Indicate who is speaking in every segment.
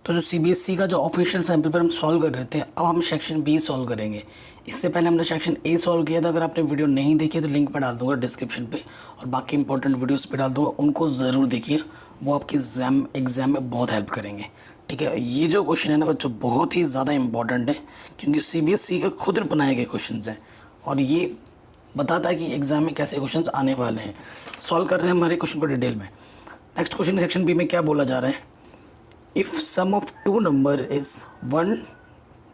Speaker 1: तो जो सीबीएसई का जो ऑफिशियल सैम्पल पेपर हम सॉल्व कर रहे थे, अब हम सेक्शन बी सॉल्व करेंगे। इससे पहले हमने सेक्शन ए सॉल्व किया था। अगर आपने वीडियो नहीं देखी तो लिंक मैं डाल दूंगा डिस्क्रिप्शन पे, और बाकी इंपॉर्टेंट वीडियोस पे डाल दूंगा, उनको ज़रूर देखिए, वो आपके एग्ज़ाम में बहुत हेल्प करेंगे। ठीक है, ये जो क्वेश्चन है ना बच्चों, बहुत ही ज़्यादा इंपॉर्टेंट है, क्योंकि सीबीएसई का खुद बनाए गए क्वेश्चन हैं, और ये बताता है कि एग्ज़ाम में कैसे क्वेश्चन आने वाले हैं। सॉल्व कर रहे हैं हमारे क्वेश्चन को डिटेल में। नेक्स्ट क्वेश्चन सेक्शन बी में क्या बोला जा रहा है, if sum of two number is 1,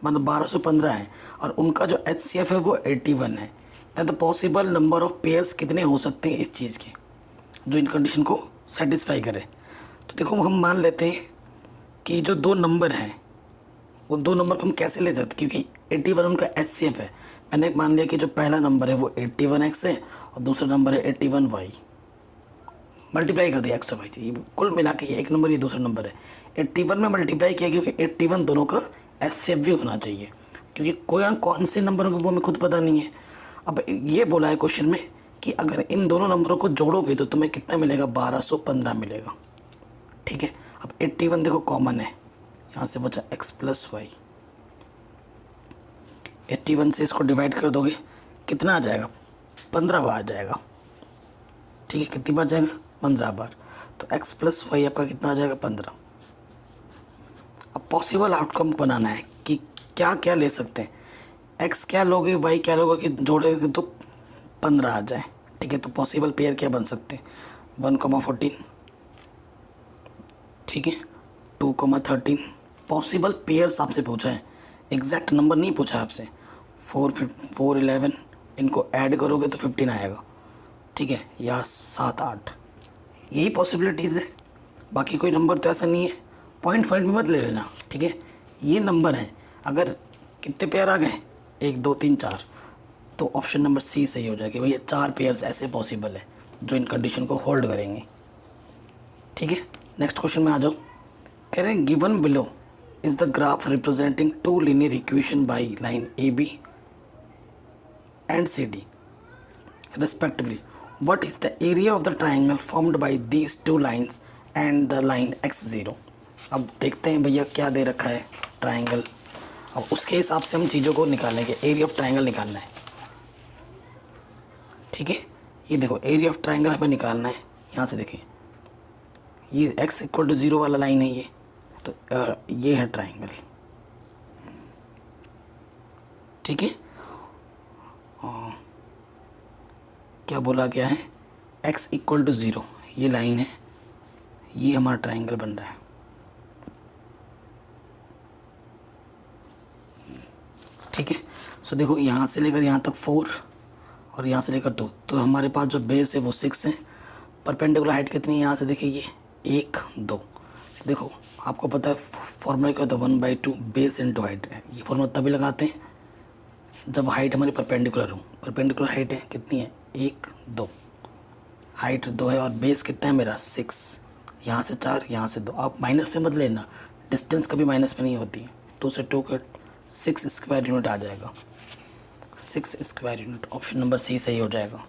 Speaker 1: मतलब 1215 है, और उनका जो HCF है वो 81 है, then the possible number of pairs कितने हो सकते हैं इस चीज़ के, जो इन कंडीशन को सेटिस्फाई करे। तो देखो, हम मान लेते हैं कि जो दो नंबर हैं उन दो नंबर को हम कैसे ले जाते हैं, क्योंकि 81 उनका HCF है। मैंने मान लिया कि जो पहला नंबर है वो 81x है और दूसरा नंबर है 81y, मल्टीप्लाई कर दिया एक्स और वाई से, ये कुल मिला के ये एक नंबर, ये दूसरा नंबर है। 81 में मल्टीप्लाई किया, क्योंकि 81 दोनों का HCF भी होना चाहिए, क्योंकि कौन से नंबर को वो हमें खुद पता नहीं है। अब ये बोला है क्वेश्चन में कि अगर इन दोनों नंबरों को जोड़ोगे तो तुम्हें कितना मिलेगा, 1215 मिलेगा। ठीक है, अब 81 देखो कॉमन है, यहाँ से बचा x प्लस वाई। 81 से इसको डिवाइड कर दोगे, कितना आ जाएगा, 15 बार आ जाएगा। ठीक है, कितनी बार जाएगा, 15 बार। तो x प्लस वाई आपका कितना आ जाएगा, 15। अब पॉसिबल आउटकम बनाना है कि क्या क्या ले सकते हैं, x क्या लोगे, y क्या लोगे कि जोड़ेगे तो 15 आ जाए। ठीक है, तो पॉसिबल पेयर क्या बन सकते हैं, 1,14, ठीक है, 2,13। पॉसिबल पेयर्स आपसे पूछा है, एग्जैक्ट नंबर नहीं पूछा आपसे। 4, 11, इनको ऐड करोगे तो 15 आएगा। ठीक है, या 7, 8, यही पॉसिबिलिटीज़ है, बाकी कोई नंबर तो ऐसा नहीं है। पॉइंट में मत ले लेना। ठीक है, ये नंबर है, अगर कितने पेयर आ गए, 1, 2, 3, 4, तो ऑप्शन नंबर सी सही हो जाएगी। भैया 4 पेयर्स ऐसे पॉसिबल है जो इन कंडीशन को होल्ड करेंगे। ठीक है, नेक्स्ट क्वेश्चन में आ जाओ। कह रहे हैं given below is the graph representing two linear equation by line AB and CD respectively. What is the area of the triangle formed by these two lines and the line x0? अब देखते हैं भैया क्या दे रखा है triangle, अब उसके हिसाब से हम चीज़ों को निकालेंगे। एरिया ऑफ ट्राइंगल निकालना है। ठीक है, ये देखो एरिया ऑफ ट्राइंगल हमें निकालना है। यहाँ से देखिए, ये x इक्वल टू 0 वाला लाइन है ये, तो ये है ट्राइंगल। ठीक है, क्या बोला गया है, x इक्वल टू 0 ये लाइन है, ये हमारा ट्राइंगल बन रहा है। ठीक है, सो देखो यहाँ से लेकर यहाँ तक 4 और यहाँ से लेकर 2, तो हमारे पास जो बेस है वो 6 है। परपेंडिकुलर हाइट कितनी है, यहाँ से देखिए ये 1, 2। देखो आपको पता है फॉर्मूला क्या होता है, 1/2 बेस इंटू हाइट है। ये फॉर्मूला तभी लगाते हैं जब हाइट हमारी परपेंडिकुलर हो। परपेंडिकुलर हाइट है कितनी है, 1, 2, हाइट 2 है और बेस कितना है मेरा 6, यहाँ से 4, यहाँ से 2। आप माइनस से मत लेना, डिस्टेंस कभी माइनस में नहीं होती है। 2 से 2 कट, 6 स्क्वायर यूनिट आ जाएगा, 6 square unit. Option number C सही हो जाएगा।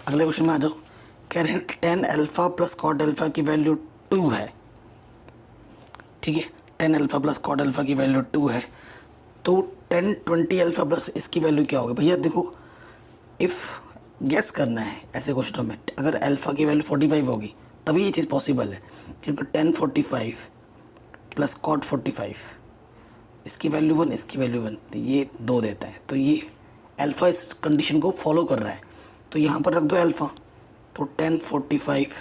Speaker 1: अगले क्वेश्चन में आ जाओ। कह रहे हैं tan alpha plus cot alpha की वैल्यू 2 है। ठीक है, tan alpha plus cot alpha की वैल्यू 2 है, तो tan 20 अल्फ़ा प्लस इसकी वैल्यू क्या होगी। भैया देखो, इफ़ गैस करना है ऐसे क्वेश्चनों में, अगर अल्फ़ा की वैल्यू 45 होगी तभी ये चीज़ पॉसिबल है, क्योंकि tan 45 प्लस कॉट 45, इसकी वैल्यू 1, इसकी वैल्यू 1, तो ये 2 देता है, तो ये अल्फ़ा इस कंडीशन को फॉलो कर रहा है, तो यहाँ पर रख दो अल्फ़ा। तो tan 45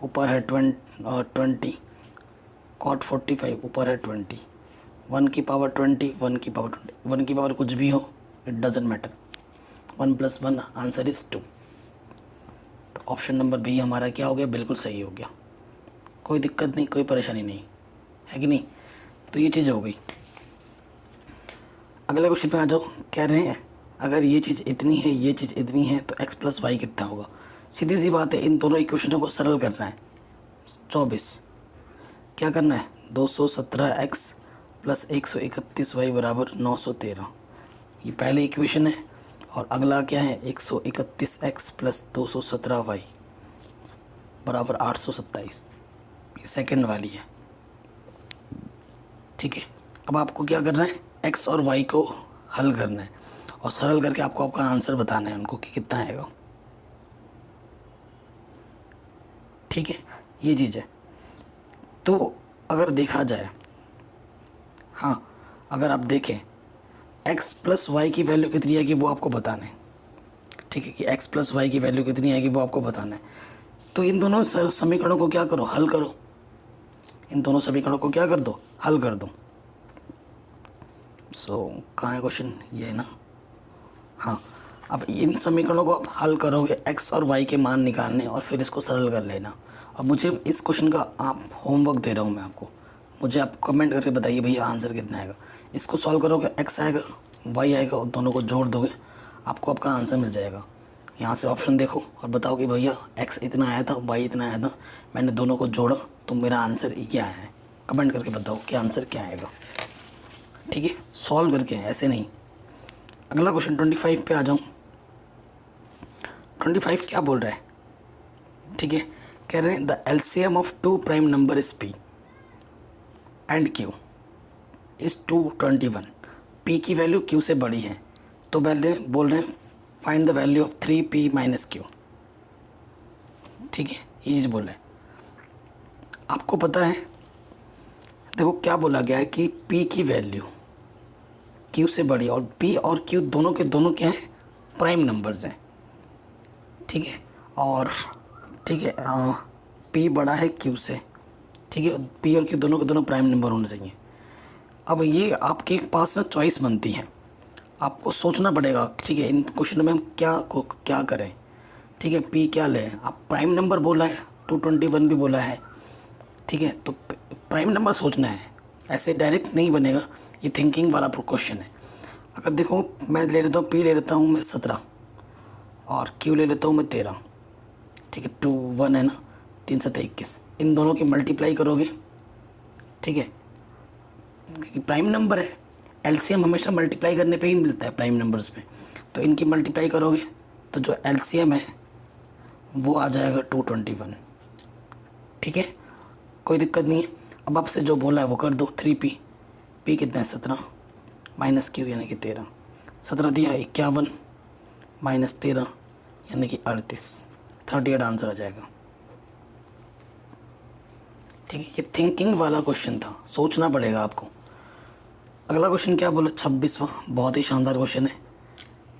Speaker 1: ऊपर है 20, कॉट 45 ऊपर है 20, 1 की पावर 20, 1 की पावर 20, 1 की पावर कुछ भी हो, it doesn't matter. 1 + 1 answer is 2। तो ऑप्शन नंबर बी हमारा क्या हो गया, बिल्कुल सही हो गया। कोई दिक्कत नहीं, कोई परेशानी नहीं है कि नहीं। तो ये चीज़ हो गई। अगले क्वेश्चन पे आ जाओ। कह रहे हैं अगर ये चीज़ इतनी है, ये चीज़ इतनी है, तो x + y कितना होगा। सीधी सी बात है, इन दोनों इक्वेशनों को सरल करना है। 24 क्या करना है, 217x + 131y = 913। ये पहली इक्वेशन है, और अगला क्या है, 131x + 217y = 827। ये सेकंड वाली है। ठीक है। अब आपको क्या करना है, एक्स और वाई को हल करना है और सरल करके आपको आपका आंसर बताना है उनको कि कितना आएगा। ठीक है, ये चीज़ है। तो अगर देखा जाए, हाँ, अगर आप देखें x प्लस वाई की वैल्यू कितनी आएगी वो आपको बताना है। ठीक है, कि x प्लस वाई की वैल्यू कितनी आएगी वो आपको बताना है। तो इन दोनों समीकरणों को क्या करो, हल करो। इन दोनों समीकरणों को क्या कर दो, हल कर दो। कहाँ है क्वेश्चन, ये है ना। हाँ, अब इन समीकरणों को आप हल करोगे, x और y के मान निकालने और फिर इसको सरल कर लेना। अब मुझे इस क्वेश्चन का आप होमवर्क दे रहा हूँ मैं आपको, मुझे आप कमेंट करके बताइए भैया आंसर कितना आएगा। इसको सॉल्व करोगे, x आएगा, y आएगा और दोनों को जोड़ दोगे, आपको आपका आंसर मिल जाएगा। यहाँ से ऑप्शन देखो और बताओ कि भैया x इतना आया था, y इतना आया था, मैंने दोनों को जोड़ा तो मेरा आंसर क्या आया है। कमेंट करके बताओ कि आंसर क्या आएगा। ठीक है, सॉल्व करके, ऐसे नहीं। अगला क्वेश्चन 25 पे आ जाऊँ। 25 क्या बोल रहा है, ठीक है, कह रहे हैं the LCM of two prime number is p and q is 221। P की वैल्यू क्यू से बड़ी है, तो बोल रहे हैं find the value of 3p minus q. ठीक है, ये चीज़ बोल रहे हैं। आपको पता है, देखो क्या बोला गया है कि p की वैल्यू q से बड़ी, और p और q दोनों के दोनों क्या हैं, प्राइम नंबर्स हैं। ठीक है, और ठीक है, p बड़ा है q से। ठीक है, p और q दोनों के दोनों प्राइम नंबर होने चाहिए। अब ये आपके पास ना चॉइस बनती है, आपको सोचना पड़ेगा। ठीक है, इन क्वेश्चन में हम क्या करें। ठीक है, p क्या लें, आप प्राइम नंबर बोला है, 221 भी बोला है। ठीक है, तो प्राइम नंबर सोचना है, ऐसे डायरेक्ट नहीं बनेगा, ये थिंकिंग वाला क्वेश्चन है। अगर देखो मैं ले लेता हूँ, p ले लेता हूँ मैं 17 और q ले लेता हूँ मैं 13। ठीक है, 2 1 है ना, 3 7 21, इन दोनों की मल्टीप्लाई करोगे। ठीक है, क्योंकि प्राइम नंबर है, एलसीएम हमेशा मल्टीप्लाई करने पे ही मिलता है प्राइम नंबर्स में, तो इनकी मल्टीप्लाई करोगे तो जो एलसीएम है वो आ जाएगा 221। ठीक है, कोई दिक्कत नहीं है। अब आपसे जो बोला है वो कर दो, 3p, p कितना है 17 माइनस q यानी कि 13, 17 दिया 51 माइनस 13 यानी कि 38, 38 आंसर आ जाएगा। ठीक है, ये थिंकिंग वाला क्वेश्चन था, सोचना पड़ेगा आपको। अगला क्वेश्चन क्या बोला, 26वां, बहुत ही शानदार क्वेश्चन है।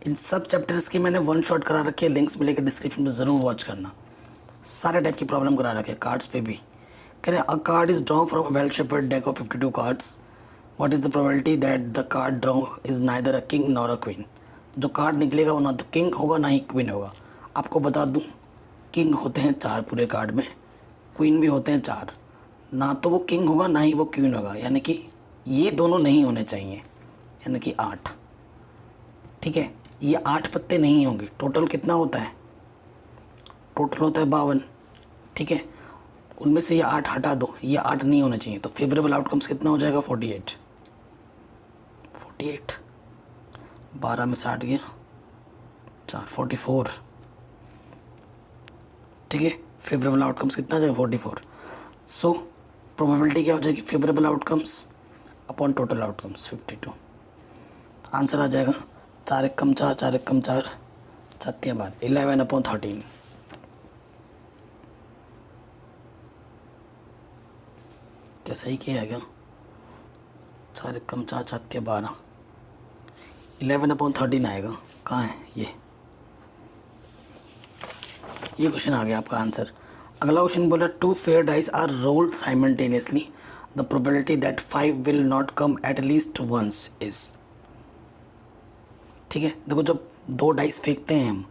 Speaker 1: इन सब चैप्टर्स की मैंने वन शॉट करा रखी है, लिंक्स मिलेगा डिस्क्रिप्शन में, ज़रूर वॉच करना। सारे टाइप की प्रॉब्लम करा रखे हैं, कार्ड्स पे भी। कह रहे हैं a card is draw from well shuffled deck of 52 cards, what is the probability that the card draw is neither a king nor a queen. जो कार्ड निकलेगा वो ना तो किंग होगा ना ही क्वीन होगा। आपको बता दूँ, किंग होते हैं 4 पूरे कार्ड में, क्वीन भी होते हैं 4, ना तो वो किंग होगा ना ही वो क्वीन होगा, यानी कि ये दोनों नहीं होने चाहिए, यानी कि 8। ठीक है, ये 8 पत्ते नहीं होंगे। टोटल कितना होता है, टोटल होता है 52। ठीक है, उनमें से ये 8 हटा दो, ये 8 नहीं होने चाहिए, तो फेवरेबल आउटकम्स कितना हो जाएगा, 48। 12 में 60 गया 4, 44। ठीक है, फेवरेबल आउटकम्स कितना आ जाएगा, 44। सो प्रोबेबिलिटी क्या हो जाएगी, favourable outcomes upon total outcomes 52। Answer आ जाएगा 4 एकम 4, 4 एकम 4, 7 बार 11/13। क्या सही किया है क्या, 4 एकम 4, 7 12, 11/13 आएगा। कहाँ है ये क्वेश्चन आ गया आपका आंसर। अगला क्वेश्चन बोला 2 fair dice are rolled simultaneously, the probability that 5 will not come at least once is. ठीक है, देखो जब 2 डाइस फेंकते हैं हम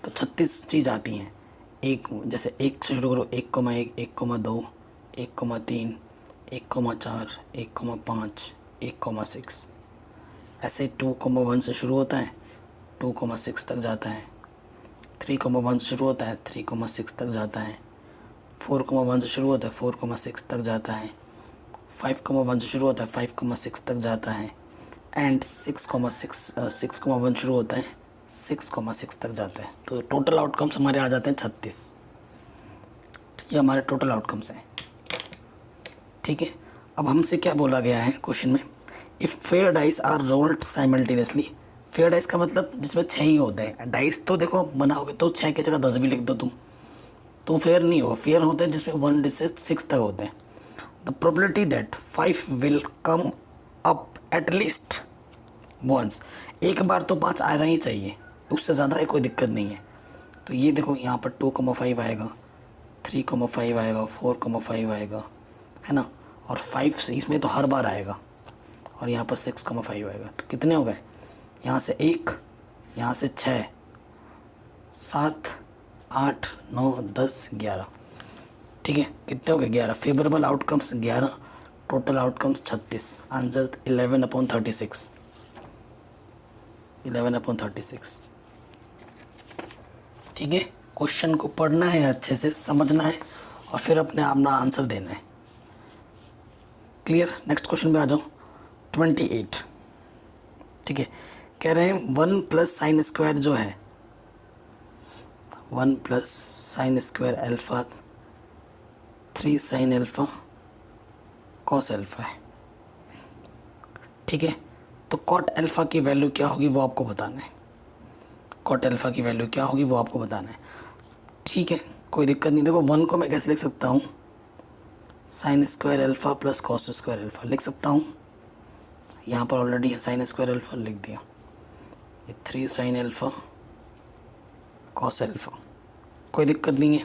Speaker 1: तो 36 चीज़ आती हैं। एक जैसे 1 से शुरू करो, 1,1, 1,2, 1,3, 1,4, 1,5, 1,6, ऐसे 2,1 से शुरू होता है, 2,6 तक जाता है। 3,1 से शुरू होता है, 3,6 तक जाता है। 4,1 से शुरू होता है, 4,6 तक जाता है। 5,1 से शुरू होता है, 5,6 तक जाता है। एंड 6,1 शुरू होता है, 6,6 तक जाता है। तो टोटल आउटकम्स हमारे आ जाते हैं 36। ये हमारे टोटल आउटकम्स हैं। ठीक है, अब हमसे क्या बोला गया है क्वेश्चन में, if fair dice are rolled simultaneously. Fair dice का मतलब जिसमें 6 ही होते हैं। डाइस तो देखो बनाओगे तो 6 की जगह 10 भी लिख दो तुम, तो फेयर नहीं होगा। फेयर होते हैं जिसमें 1 से 6 तक होते हैं। The probability that 5 will come up at least once, एक बार तो 5 आना ही चाहिए, उससे ज़्यादा है कोई दिक्कत नहीं है। तो ये देखो यहाँ पर 2,5 आएगा, 3,5 आएगा, 4,5 आएगा, है ना, और 5 से इसमें तो हर बार आएगा, और यहाँ पर 6,5 आएगा। तो कितने हो गए, यहाँ से 1, यहाँ से 6, 7, 8, 9, 10, 11। ठीक है, कितने हो गए 11। Favourable outcomes 11, total outcomes 36। Answer 11/36, 11/36। ठीक है, क्वेश्चन को पढ़ना है, अच्छे से समझना है, और फिर अपने आप ना आंसर देना है। क्लियर। नेक्स्ट क्वेश्चन पे आ जाओ। 28। ठीक है, कह रहे हैं 1 प्लस साइन स्क्वायर जो है, 1 plus sine square alpha 3 sine alpha cos alpha है। ठीक है, तो कॉट अल्फ़ा की वैल्यू क्या होगी वो आपको बताना है। कॉट अल्फ़ा की वैल्यू क्या होगी वो आपको बताना है। ठीक है, कोई दिक्कत नहीं। देखो 1 को मैं कैसे लिख सकता हूँ, sine square alpha plus cos square alpha लिख सकता हूँ। यहाँ पर ऑलरेडी है साइन स्क्वायर अल्फ़ा, लिख दिया। ये 3 साइन अल्फ़ा कॉस अल्फ़ा, कोई दिक्कत नहीं है।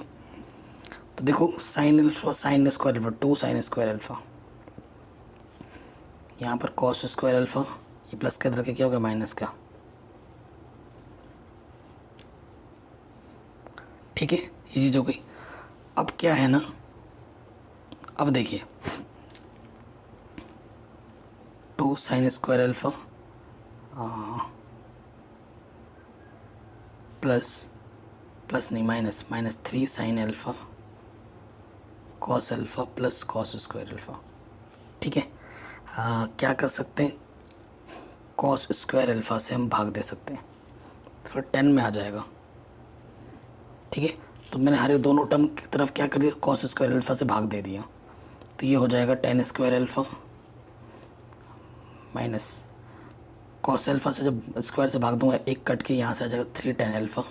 Speaker 1: तो देखो sine alpha sine square alpha 2 sine square alpha, यहाँ पर कॉस स्क्वायर अल्फ़ा, ये प्लस के इधर के क्या होगा माइनस का। ठीक है, ये चीज़ हो गई। अब क्या है ना, अब देखिए 2 साइन स्क्वायर अल्फ़ा प्लस नहीं minus 3 sine alpha cos alpha plus cos square alpha. ठीक है, क्या कर सकते हैं, कॉस स्क्वायर अल्फ़ा से हम भाग दे सकते हैं, फिर 10 में आ जाएगा। ठीक है, तो मैंने हर दोनों टर्म की तरफ क्या कर दिया, कॉस स्क्वायर अल्फ़ा से भाग दे दिया। तो ये हो जाएगा 10 square alpha minus cos alpha से जब स्क्वायर से भाग दूंगा, एक कट के यहाँ से आ जाएगा 3 10 अल्फ़ा,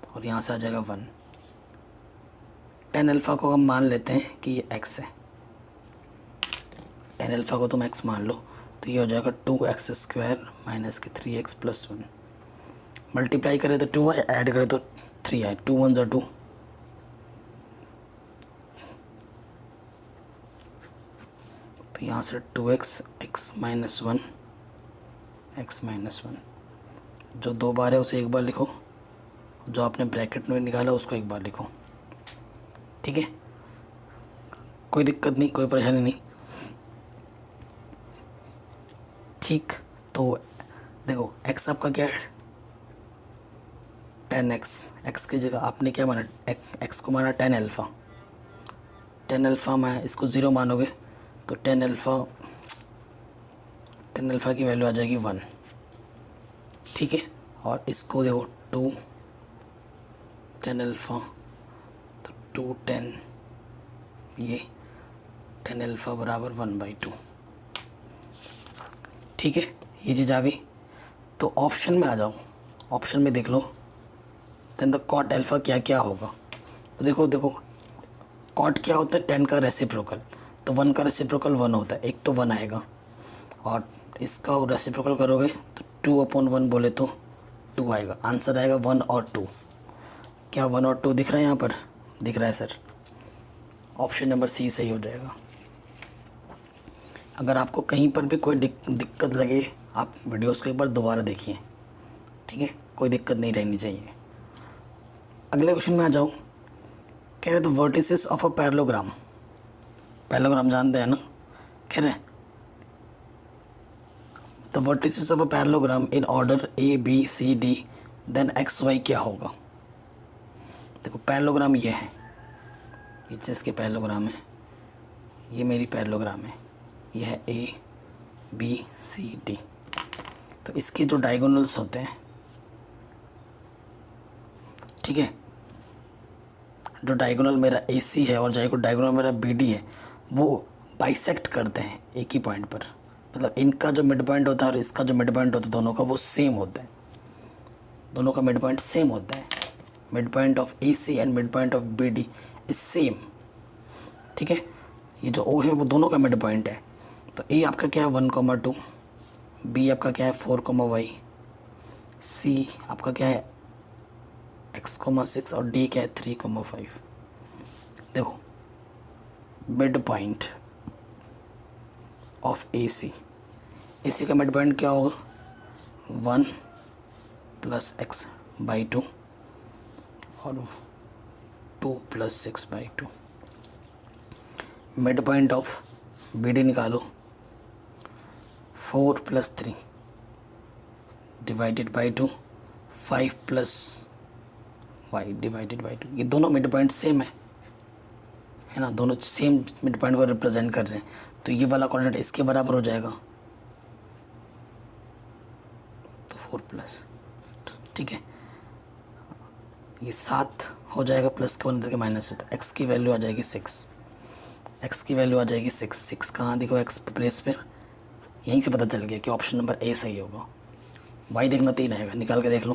Speaker 1: और यहाँ से आ जाएगा 1। 10 अल्फ़ा को हम मान लेते हैं कि ये x है, 10 अल्फ़ा को तुम x मान लो, तो ये हो जाएगा 2x स्क्वायर माइनस के 3x प्लस 1। मल्टीप्लाई करें तो 2 आए, ऐड करें तो 3 आए, 2 1 2। तो यहाँ से 2x x minus 1 x minus 1, जो 2 बार है उसे एक बार लिखो, जो आपने ब्रैकेट में निकाला उसको एक बार लिखो। ठीक है, कोई दिक्कत नहीं, कोई परेशानी नहीं। ठीक, तो देखो x आपका क्या है 10x, x की जगह आपने क्या माना, x को माना 10 अल्फ़ा। 10 अल्फ़ा में इसको 0 मानोगे तो 10 अल्फ़ा की वैल्यू आ जाएगी 1। ठीक है, और इसको देखो 2 10 अल्फ़ा, तो 2 10, ये 10 अल्फ़ा बराबर 1/2। ठीक है, ये चीज़ आ गई। तो ऑप्शन में आ जाओ, ऑप्शन में देख लो देन द कॉट अल्फ़ा क्या क्या होगा। तो देखो कॉट क्या होता है, 10 का रेसिप्रोकल, तो 1 का रेसिप्रोकल 1 होता है, एक तो 1 आएगा, और इसका रेसिप्रोकल करोगे तो 2/1 बोले तो 2 आएगा। आंसर आएगा 1 और 2। क्या 1 और 2 दिख रहा है, यहाँ पर दिख रहा है सर, ऑप्शन नंबर सी सही हो जाएगा। अगर आपको कहीं पर भी कोई दिक्कत लगे, आप वीडियोस को एक बार दोबारा देखिए। ठीक है, कोई दिक्कत नहीं रहनी चाहिए। अगले क्वेश्चन में आ जाओ। कह रहे the vertices of a parallelogram, parallelogram जानते हैं ना, कह रहे the vertices of a parallelogram in order A B C D then X Y क्या होगा। देखो पैरेललोग्राम ये है, ये जिसके पैरेललोग्राम है, ये मेरी पैरेललोग्राम है, ये है ए बी सी डी। तो इसके जो डायगोनल्स होते हैं, ठीक है, जो डायगोनल मेरा AC है और डायगोनल मेरा BD है, वो बाइसेक्ट करते हैं एक ही पॉइंट पर, मतलब इनका जो मिड पॉइंट होता है और इसका जो मिड पॉइंट होता है दोनों का वो सेम होता है, दोनों का मिड पॉइंट सेम होता है। Mid point of A C and mid point of B D is same, ठीक है। ये जो ओ है वो दोनों का मिड पॉइंट है। तो ए आपका क्या है 1,2, बी आपका क्या है 4,y, सी आपका क्या है x,6 और डी क्या है 3,5। देखो मिड पॉइंट ऑफ ए सी का मिड पॉइंट क्या होगा 1 + x/2 और 2 + 6/2। Mid point of B D निकालो 4 + 3 divided by 2, 5 + y divided by 2। ये दोनों मिड पॉइंट सेम है ना, दोनों सेम मिड पॉइंट को रिप्रेजेंट कर रहे हैं। तो ये वाला कोऑर्डिनेट इसके बराबर हो जाएगा, तो 4+, ठीक है। ये 7 हो जाएगा प्लस के अंदर के माइनस, तो x की वैल्यू आ जाएगी 6, x की वैल्यू आ जाएगी 6 कहाँ देखो x प्लेस पे, यहीं से पता चल गया कि ऑप्शन नंबर ए सही होगा। y देखना 3 आएगा, निकाल के देख लो।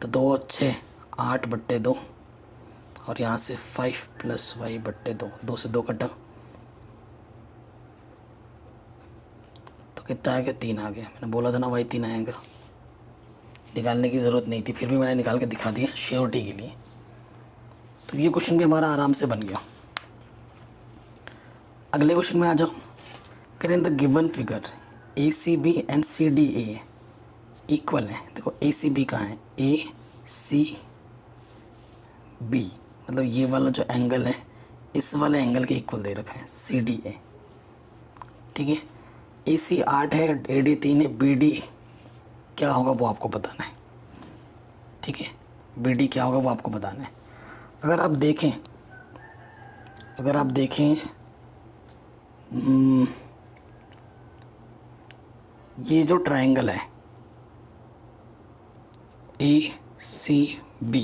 Speaker 1: तो 2 6 8/2 और यहाँ से 5 + y/2, 2 से 2 कटा तो कितना आ गया 3 आ गया। मैंने बोला था ना y 3 आएगा, निकालने की ज़रूरत नहीं थी, फिर भी मैंने निकाल के दिखा दिया श्योरिटी के लिए। तो ये क्वेश्चन भी हमारा आराम से बन गया। अगले क्वेश्चन में आ जाओ। करें the given figure ACB and CDA equal है। देखो ACB कहाँ है, ACB मतलब ये वाला जो एंगल है इस वाले एंगल के इक्वल दे रखा है CDA, ठीक है। AC 8 है, AD 3 है, BD क्या होगा वो आपको बताना है, ठीक है। BD क्या होगा वो आपको बताना है। अगर आप देखें ये जो ट्रायंगल है ACB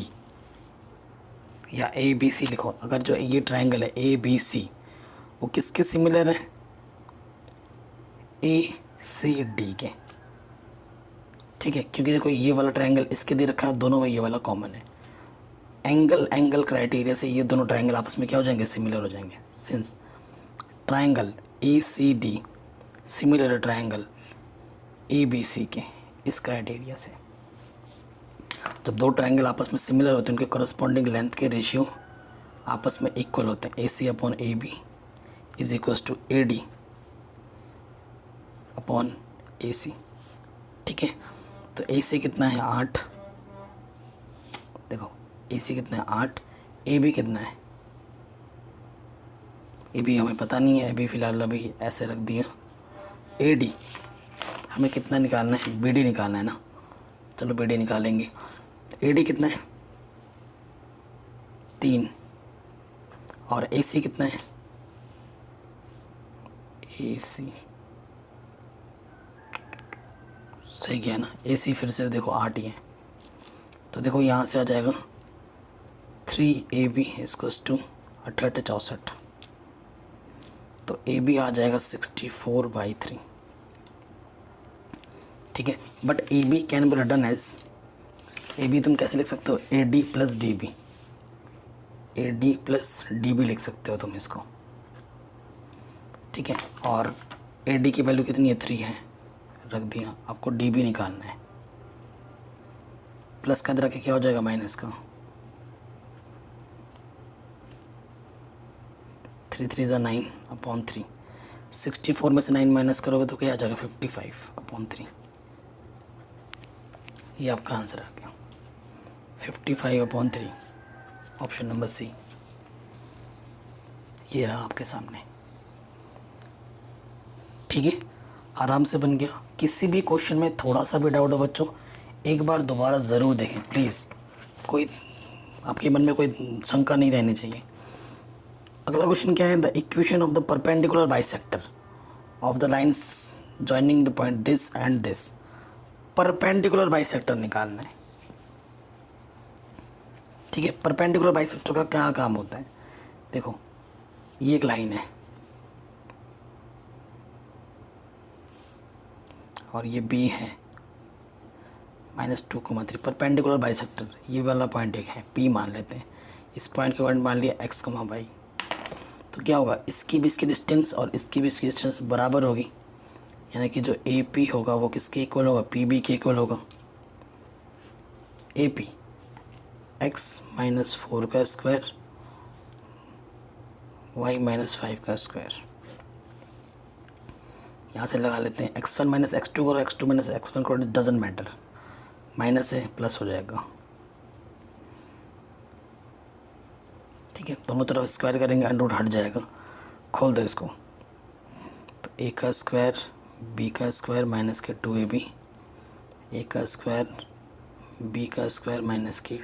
Speaker 1: या ABC लिखो, अगर जो ये ट्रायंगल है ABC वो किसके सिमिलर है, ACD के, ठीक है। क्योंकि देखो ये वाला ट्रायंगल इसके दे रखा है, दोनों में ये वाला कॉमन है। एंगल क्राइटेरिया से ये दोनों ट्रायंगल आपस में क्या हो जाएंगे, सिमिलर हो जाएंगे। सिंस ट्रायंगल ACD सिमिलर है ट्रायंगल ABC के इस क्राइटेरिया से। जब दो ट्रायंगल आपस में सिमिलर होते हैं उनके करस्पॉन्डिंग लेंथ के रेशियो आपस में इक्वल होते हैं। AC/AB is equals to AD upon AC, ठीक है। तो AC कितना है 8, देखो AC कितना है 8, AB कितना है, AB हमें पता नहीं है, AB फिलहाल अभी ऐसे रख दिया। AD हमें कितना निकालना है, BD निकालना है ना, चलो BD निकालेंगे। AD कितना है 3 और AC कितना है, AC सही गया ना, AC फिर से देखो 8 ही है। तो देखो यहाँ से आ जाएगा 3AB इक्वल्स टू 68, तो AB आ जाएगा 64/3, ठीक है। But AB can be written as, AB तुम कैसे लिख सकते हो, AD + DB, AD + DB लिख सकते हो तुम इसको, ठीक है। और AD की वैल्यू कितनी है 3 है, रख दिया। आपको DB निकालना है, प्लस का रख के क्या हो जाएगा माइनस का, 3 3 = 9/3, 64 में से 9 माइनस करोगे तो क्या आ जाएगा 55/3। ये आपका आंसर आ गया 55/3, ऑप्शन नंबर सी। ये रहा आपके सामने, ठीक है। आराम से बन गया। किसी भी क्वेश्चन में थोड़ा सा भी डाउट हो बच्चों, एक बार दोबारा ज़रूर देखें प्लीज़, कोई आपके मन में कोई शंका नहीं रहनी चाहिए। अगला क्वेश्चन क्या है, the equation of the perpendicular bisector of the lines joining the point this and this. Perpendicular bisector निकालना है, ठीक है। परपेंडिकुलर बाइसेक्टर का क्या काम होता है, देखो ये एक लाइन है, और ये बी है -2,3 परपेंडिकुलर बाइसेक्टर। ये वाला पॉइंट एक है, पी मान लेते हैं। इस पॉइंट के पॉइंट मान लिया x, y। तो क्या होगा, इसकी भी इसकी डिस्टेंस और इसकी भी इसकी डिस्टेंस बराबर होगी, यानी कि जो ए पी होगा वो किसके इक्वल होगा, पी बी के इक्वल होगा। ए पी x -4 का स्क्वायर y -5 का स्क्वायर। यहाँ से लगा लेते हैं, x1 - x2 करो, x2 - x1 करो, डजेंट मैटर, माइनस है प्लस हो जाएगा। ठीक है, दोनों तरफ स्क्वायर करेंगे, अंडर हट जाएगा। खोल दो इसको, तो a का स्क्वायर b का स्क्वायर माइनस के 2ab, a का स्क्वायर b का स्क्वायर माइनस के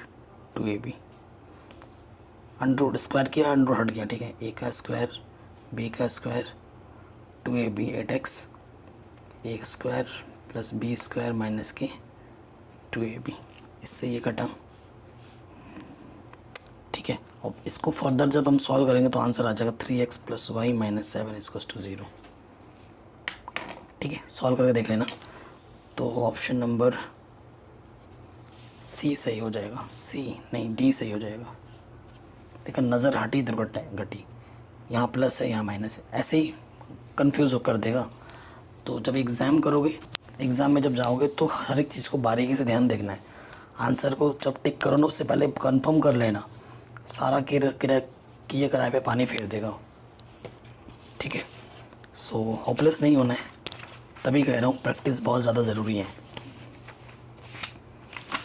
Speaker 1: 2ab। अंडर स्क्वायर किया, अंडर हट गया। ठीक है, a का स्क्वायर b का square 2ab 8x, a square plus b square minus के 2ab। इससे ये कटा। ठीक है, और इसको फर्दर जब हम सॉल्व करेंगे तो आंसर आ जाएगा 3x + y - 7 = 0। ठीक है, सॉल्व करके देख लेना। तो ऑप्शन नंबर सी सही हो जाएगा, सी नहीं डी सही हो जाएगा। देखा, नज़र हटी दुर्घटना घटी, यहाँ प्लस है यहाँ माइनस है, ऐसे ही कंफ्यूज कर देगा। तो जब एग्ज़ाम करोगे, एग्ज़ाम में जब जाओगे तो हर एक चीज़ को बारीकी से ध्यान देखना है। आंसर को जब टिक करो ना, उससे पहले कंफर्म कर लेना, सारा किए कराए पे पानी फेर देगा। ठीक है, सो होपलेस नहीं होना है, तभी कह रहा हूँ प्रैक्टिस बहुत ज़्यादा ज़रूरी है।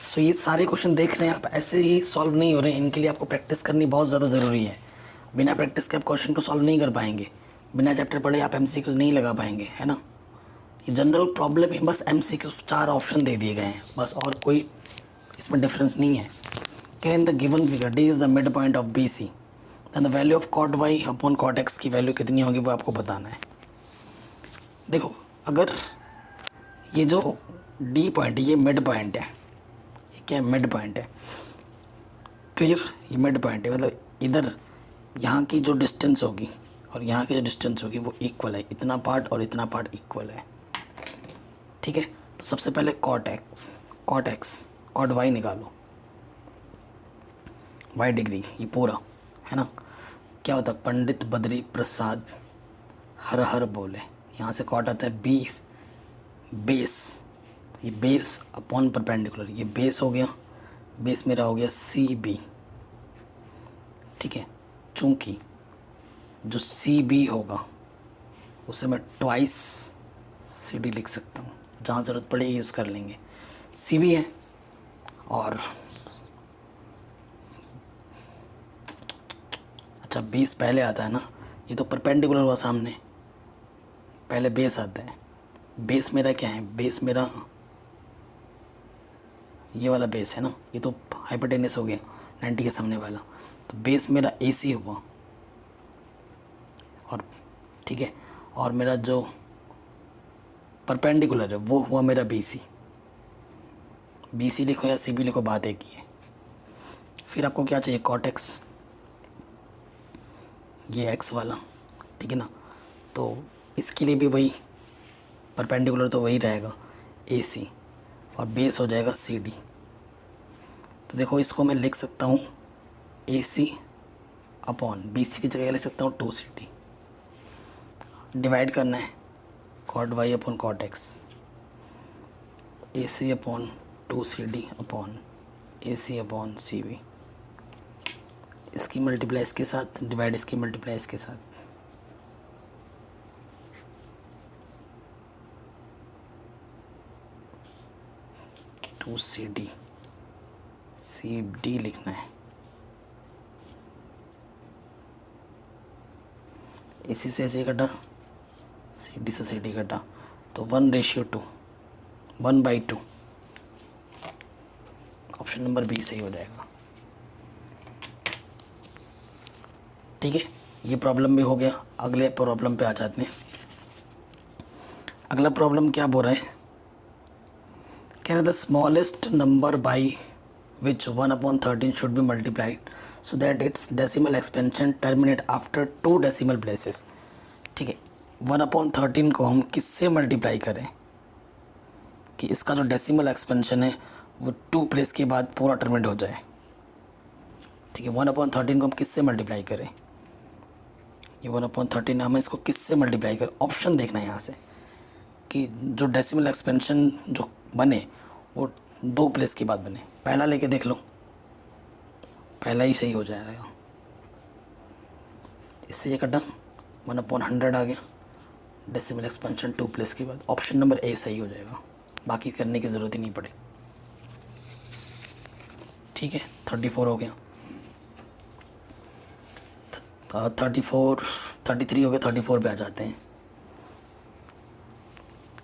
Speaker 1: सो ये सारे क्वेश्चन देख रहे हैं आप, ऐसे ही सॉल्व नहीं हो रहे हैं, इनके लिए आपको प्रैक्टिस करनी बहुत ज़्यादा ज़रूरी है। बिना प्रैक्टिस के आप क्वेश्चन को सॉल्व नहीं कर पाएंगे, बिना चैप्टर पढ़े आप MCQs नहीं लगा पाएंगे, है ना। ये जनरल प्रॉब्लम है, बस MCQs 4 ऑप्शन दे दिए गए हैं बस, और कोई इसमें डिफरेंस नहीं है। In the given figure D is the mid point of BC, then the value of cot y upon cot x की वैल्यू कितनी होगी वो आपको बताना है। देखो, अगर ये जो D पॉइंट है ये मिड पॉइंट है, ये क्या है, मिड पॉइंट है। क्लियर, ये मिड पॉइंट है, मतलब इधर यहाँ की जो डिस्टेंस होगी और यहाँ की जो डिस्टेंस होगी वो इक्वल है, इतना पार्ट और इतना पार्ट इक्वल है। ठीक है, तो सबसे पहले cot y निकालो, y डिग्री, ये पूरा है ना। क्या होता है, पंडित बद्री प्रसाद हर हर बोले, यहाँ से cot आता है बेस, ये बेस अपॉन परपेंडिकुलर, ये बेस हो गया, बेस मेरा हो गया CB। ठीक है, चूँकि जो CB होगा उसे मैं ट्वाइस CD लिख सकता हूँ, जहाँ ज़रूरत पड़े यूज़ कर लेंगे। CB है, और अच्छा बेस पहले आता है ना, ये तो परपेंडिकुलर हुआ सामने, पहले बेस आता है। बेस मेरा क्या है, बेस मेरा ये वाला बेस है ना, ये तो हाइपोटेनस हो गया 90 के सामने वाला, तो बेस मेरा AC हुआ। और ठीक है, और मेरा जो परपेंडिकुलर है वो हुआ मेरा BC लिखो या CB लिखो, बात एक ही है। फिर आपको क्या चाहिए, cot x, ये x वाला, ठीक है ना। तो इसके लिए भी वही परपेंडिकुलर तो वही रहेगा AC, और बेस हो जाएगा CD। तो देखो, इसको मैं लिख सकता हूँ AC अपॉन BC की जगह लिख सकता हूँ 2CD। डिवाइड करना है, cot y upon cot x, AC upon 2CD upon AC upon CB। इसकी मल्टीप्लाई इसके साथ, डिवाइड इसकी मल्टीप्लाई इसके साथ। टू CD लिखना है, इसी से ऐसे कटा, CD से CD कटा, तो 1:2, 1/2। ऑप्शन नंबर B सही हो जाएगा। ठीक है, ये प्रॉब्लम भी हो गया। अगले प्रॉब्लम पे आ जाते हैं। अगला प्रॉब्लम क्या बोल रहे हैं, कह रहे the smallest number by which 1/13 should be multiplied so that it's decimal expansion terminate after 2 decimal places. ठीक है, 1/13 को हम किससे मल्टीप्लाई करें, कि इसका जो डेसिमल एक्सपेंशन है वो 2 प्लेस के बाद पूरा टर्मिनेट हो जाए। ठीक है, 1/13 को हम किससे मल्टीप्लाई करें, ये 1/13 हमें इसको किससे मल्टीप्लाई करें, ऑप्शन देखना है यहाँ से कि जो डेसिमल एक्सपेंशन जो बने वो 2 प्लेस के बाद बने। पहला लेके देख लो, पहला ही सही हो जाएगा, इससे ये कटा 1/100 आ गया, डेसिमल एक्सपेंशन 2 प्लेस के बाद, ऑप्शन नंबर ए सही हो जाएगा, बाकी करने की ज़रूरत ही नहीं पड़े। ठीक है, 34 हो गया, 33 हो गया, 34 पे आ जाते हैं।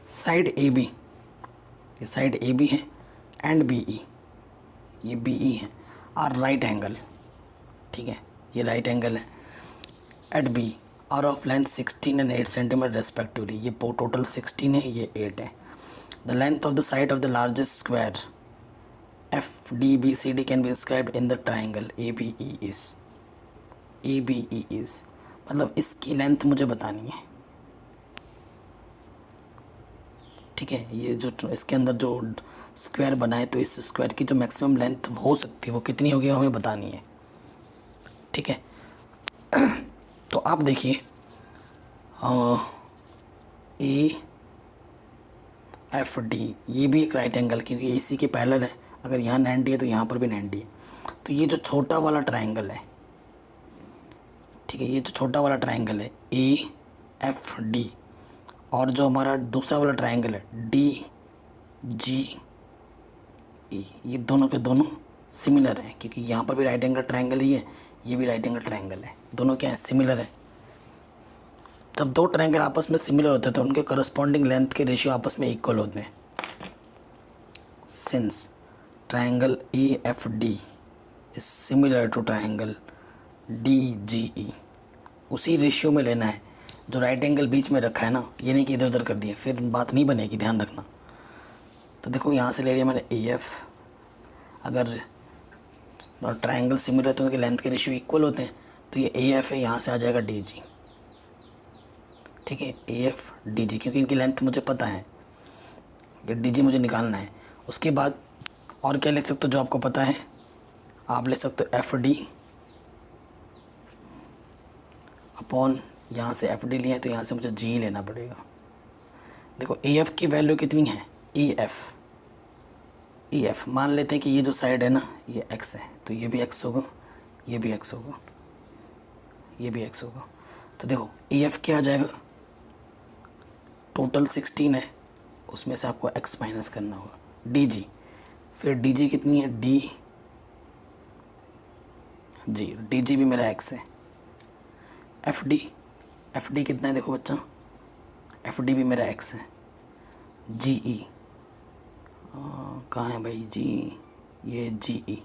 Speaker 1: साइड ए बी, ये साइड ए बी है एंड बी ई, ये बी ई है, आर राइट एंगल। ठीक है, ये राइट एंगल है। At B are of length 16 and 8 centimeter respectively, ये टोटल 16 है, ये 8 है। The length of the side of the largest square F D B C D can be inscribed in the triangle A B E is, मतलब इसकी length मुझे बतानी है। ठीक है, ये जो इसके अंदर जो स्क्वायर बना है तो इस स्क्वायर की जो मैक्सिमम लेंथ हो सकती है वो कितनी होगी हमें बतानी है। ठीक है, तो आप देखिए ए एफ डी, ये भी एक राइट एंगल, क्योंकि इसी के पैरेलल है, अगर यहाँ 90 है तो यहाँ पर भी 90 है। तो ये जो छोटा वाला ट्राइंगल है, ठीक है, ये जो छोटा वाला ट्राइंगल है ए एफ डी, और जो हमारा दूसरा वाला ट्राइंगल है डी जी ई, ये दोनों के दोनों सिमिलर हैं, क्योंकि यहाँ पर भी राइट एंगल ट्राइंगल ही है, ये भी राइट एंगल ट्राइंगल है, दोनों क्या हैं, सिमिलर है। जब दो ट्राइंगल आपस में सिमिलर होते हैं तो उनके करस्पॉन्डिंग लेंथ के रेशियो आपस में इक्वल होते हैं। Since triangle A F D is similar to triangle D G E, उसी रेशियो में लेना है, जो राइट एंगल बीच में रखा है ना, ये नहीं कि इधर उधर कर दिया, फिर बात नहीं बनेगी, ध्यान रखना। तो देखो यहाँ से ले लिया मैंने ए एफ, अगर ट्राइंगल सिमिलर है तो उनके लेंथ के रेशियो इक्वल होते हैं, तो ये ए एफ है, यहाँ से आ जाएगा डी जी। ठीक है, ए एफ डी जी, क्योंकि इनकी लेंथ मुझे पता है, ये डी जी मुझे निकालना है। उसके बाद और क्या ले सकते हो जो आपको पता है, आप ले सकते हो एफ डी अपॉन, यहाँ से एफ डी लिया है तो यहाँ से मुझे जी लेना पड़ेगा। देखो ए एफ की वैल्यू कितनी है, ई एफ मान लेते हैं कि ये जो साइड है ना ये एक्स है, तो ये भी एक्स होगा, ये भी एक्स होगा, ये भी एक्स होगा। तो देखो ई एफ क्या आ जाएगा, टोटल 16 है, उसमें से आपको एक्स माइनस करना होगा। डी जी, फिर डी जी कितनी है, डी जी भी मेरा एक्स है। एफ डी कितना है, देखो बच्चा, एफ डी भी मेरा एक्स है। जी ई कहाँ है भाई, जी, ये जी ई।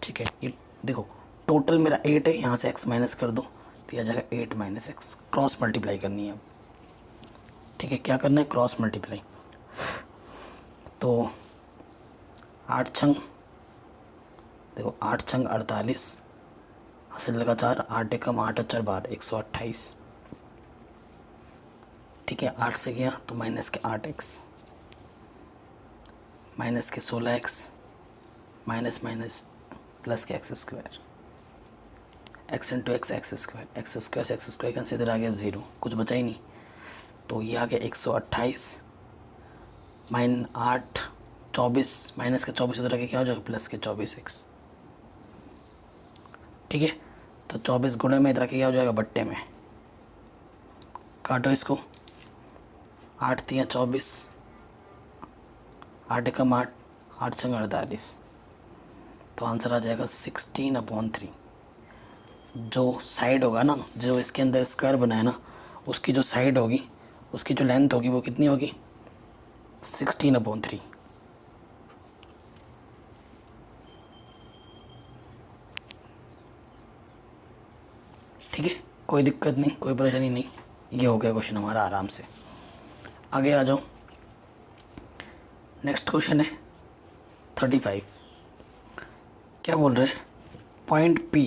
Speaker 1: ठीक है, ये देखो टोटल मेरा 8 है, यहाँ से x माइनस कर दो तो यह आ जाएगा 8 माइनस एक्स, क्रॉस मल्टीप्लाई करनी है अब। ठीक है, क्या करना है, क्रॉस मल्टीप्लाई। तो 8 छंग, देखो 8 छंग 48, हासिल लगा 4, 8 एकम 8 और 4 12, 128। ठीक है, 8 से गया तो माइनस के 8x, माइनस के 16x, माइनस माइनस प्लस के x square, x into x x square, x square से एक्स स्क्वायर का इधर आ गया 0, कुछ बचा ही नहीं, तो ये आ गया 128 माइन 8 24, माइनस का 24 इधर आके क्या हो जाएगा, प्लस के 24x। ठीक है, तो 24 गुणे में इधर आके क्या हो जाएगा, बट्टे में, काटो इसको, 8 3 24, 8 एकम 8, 8 छंग 48, तो आंसर आ जाएगा 16/3। जो साइड होगा ना, जो इसके अंदर स्क्वायर बना है ना, उसकी जो साइड होगी, उसकी जो लेंथ होगी वो कितनी होगी, 16/3। ठीक है, कोई दिक्कत नहीं, कोई परेशानी नहीं, ये हो गया क्वेश्चन हमारा आराम से। आगे आ जाओ, नेक्स्ट क्वेश्चन है 35। क्या बोल रहे हैं, पॉइंट P,